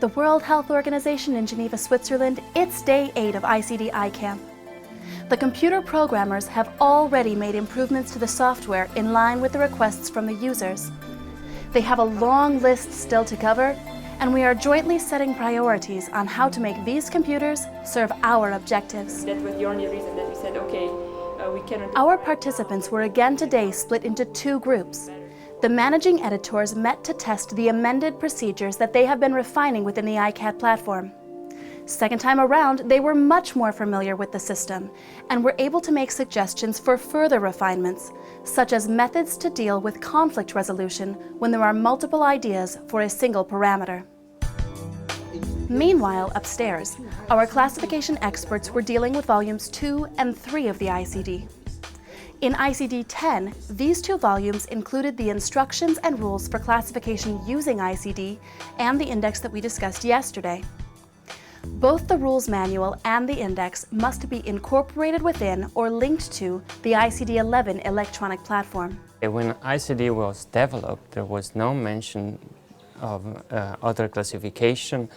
At the World Health Organization in Geneva, Switzerland, it's day 8 of ICD iCAMP. The computer programmers have already made improvements to the software in line with the requests from the users. They have a long list still to cover, and we are jointly setting priorities on how to make these computers serve our objectives. That was the only reason that we said, okay, we cannot... Our participants were again today split into 2 groups. The managing editors met to test the amended procedures that they have been refining within the iCAT platform. Second time around, they were much more familiar with the system and were able to make suggestions for further refinements, such as methods to deal with conflict resolution when there are multiple ideas for a single parameter. Meanwhile, upstairs, our classification experts were dealing with volumes 2 and 3 of the ICD. In ICD 10, these 2 volumes included the instructions and rules for classification using ICD and the index that we discussed yesterday. Both the rules manual and the index must be incorporated within or linked to the ICD 11 electronic platform. When ICD was developed, there was no mention of other classification,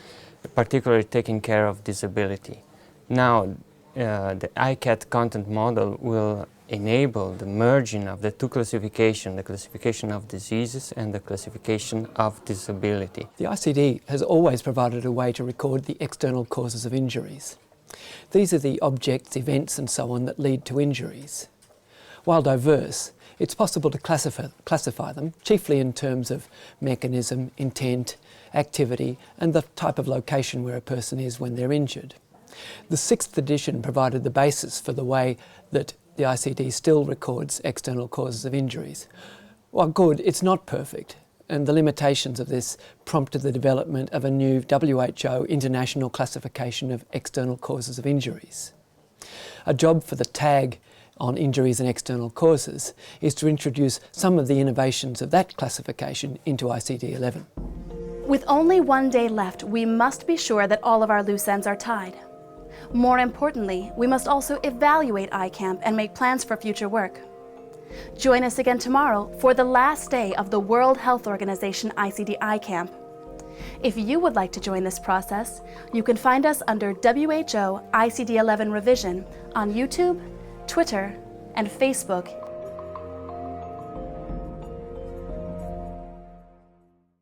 particularly taking care of disability. Now, the iCAT content model will enable the merging of the 2 classifications, the classification of diseases and the classification of disability. The ICD has always provided a way to record the external causes of injuries. These are the objects, events and so on that lead to injuries. While diverse, it's possible to classify them, chiefly in terms of mechanism, intent, activity and the type of location where a person is when they're injured. The 6th edition provided the basis for the way that the ICD still records external causes of injuries. While good, it's not perfect, and the limitations of this prompted the development of a new WHO International Classification of External Causes of Injuries. A job for the tag on injuries and external causes is to introduce some of the innovations of that classification into ICD 11. With only 1 day left, we must be sure that all of our loose ends are tied. More importantly, we must also evaluate iCAMP and make plans for future work. Join us again tomorrow for the last day of the World Health Organization ICD iCAMP. If you would like to join this process, you can find us under WHO ICD 11 Revision on YouTube, Twitter, and Facebook